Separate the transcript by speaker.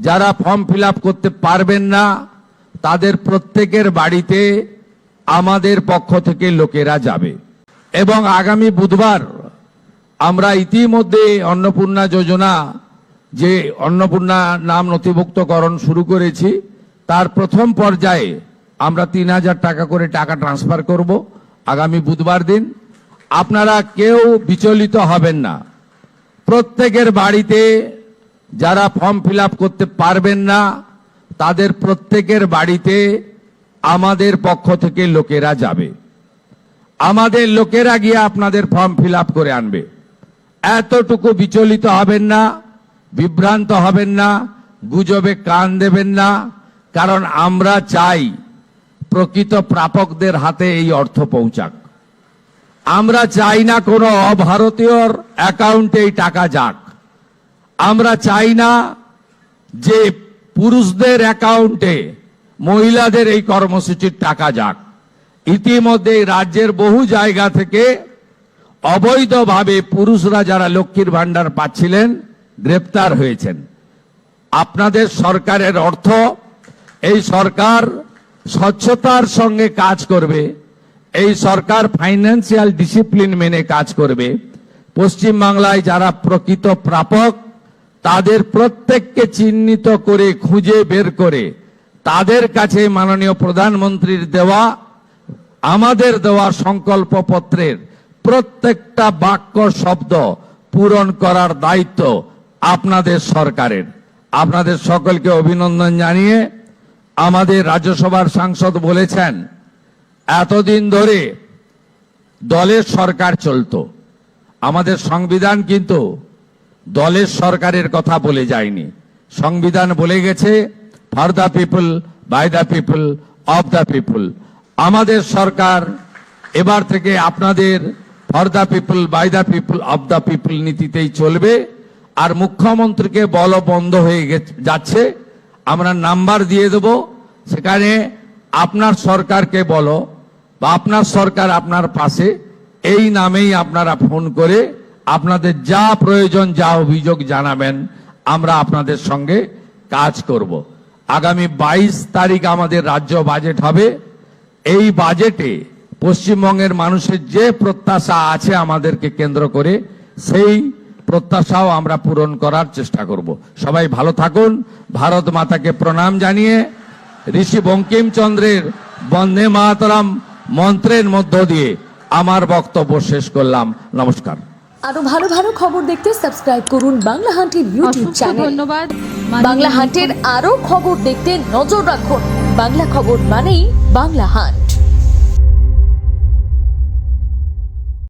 Speaker 1: যারা form fill up করতে পারবেন না তাদের প্রত্যেকের বাড়িতে আমাদের পক্ষ থেকে লোকেরা যাবে। এবং আগামী বুধবার আমরা ইতিমধ্যে অন্নপূর্ণা যোজনা, যে অন্নপূর্ণা নাম নথিভুক্তকরণ শুরু করেছি, তার প্রথম পর্যায়ে আমরা 3000 টাকা করে টাকা ট্রান্সফার করব আগামী বুধবার দিন। আপনারা কেউ বিচলিত হবেন না। প্রত্যেকের বাড়িতে যারা ফর্ম ফিল আপ করতে পারবেন না তাদের প্রত্যেকের বাড়িতে আমাদের পক্ষ থেকে লোকেরা যাবে। আমাদের লোকেরা গিয়ে আপনাদের ফর্ম ফিল আপ করে আনবে। এতটুকু বিচলিত হবেন না, বিভ্রান্ত হবেন না, গুজবে কান দেবেন না। কারণ আমরা চাই প্রকৃত প্রাপকদের হাতে এই অর্থ পৌঁছাক। আমরা চাই না কোনো অভারতীয়র অ্যাকাউন্টে এই টাকা যাক। আমরা চাই না যে পুরুষদের অ্যাকাউন্টে মহিলাদের এই কর্মসূচির টাকা যাক। ইতিমধ্যে রাজ্যের বহু জায়গা থেকে অবৈধভাবে পুরুষরা যারা লক্ষ্মীর ভান্ডার পাচ্ছিলেন গ্রেপ্তার হয়েছেন। আপনাদের সরকারের অর্থ, এই সরকার স্বচ্ছতার সঙ্গে কাজ করবে, এই সরকার ফাইন্যান্সিয়াল ডিসিপ্লিন মেনে কাজ করবে। পশ্চিমবাংলায় যারা প্রকৃত প্রাপক তাদের প্রত্যেককে চিহ্নিত করে খুঁজে বের করে তাদের কাছে মাননীয় প্রধানমন্ত্রীর দেওয়া, আমাদের দেওয়া সংকল্পপত্রের প্রত্যেকটা বাক্য শব্দ পূরণ করার দায়িত্ব আপনাদের সরকারের। আপনাদের সকলকে অভিনন্দন জানিয়ে আমাদের রাজ্যসভার সাংসদ বলেছেন, এতদিন ধরে দলের সরকার চলতো। আমাদের সংবিধান কিন্তু দলের সরকারের কথা বলে যায়নি। সংবিধান বলে গেছে for the people, by the people, of the people. আমাদের সরকার এবার থেকে আপনাদের for the people, by the people, of the people নীতিতেই চলবে। আর মুখ্যমন্ত্রীকে বল বন্ধ হয়ে যাচ্ছে, আমরা নাম্বার দিয়ে দেব, সেখানে আপনার সরকারকে বলো বা আপনার সরকার আপনার পাশে, এই নামেই আপনারা ফোন করে আপনাদের যা প্রয়োজন, যা অভিযোগ জানাবেন, আমরা আপনাদের সঙ্গে কাজ করব। আগামী 22 তারিখ আমাদের রাজ্য বাজেট হবে। এই বাজেটে পশ্চিমবঙ্গের মানুষের যে প্রত্যাশা আছে আমাদেরকে কেন্দ্র করে, সেই প্রত্যাশাও আমরা পূরণ করার চেষ্টা করব। সবাই ভালো থাকুন। ভারত মাতাকে প্রণাম জানিয়ে ঋষি বঙ্কিমচন্দ্রের বন্দে মাতরম মন্ত্রের মধ্য দিয়ে আমার বক্তব্য শেষ করলাম। নমস্কার।
Speaker 2: আরো ভালো ভালো খবর দেখতে সাবস্ক্রাইব করুন বাংলা হান্টের ইউটিউব চ্যানেল।
Speaker 3: ধন্যবাদ।
Speaker 2: বাংলা হান্টের আরো খবর দেখতে নজর রাখুন। বাংলা খবর মানেই বাংলা হান্ট।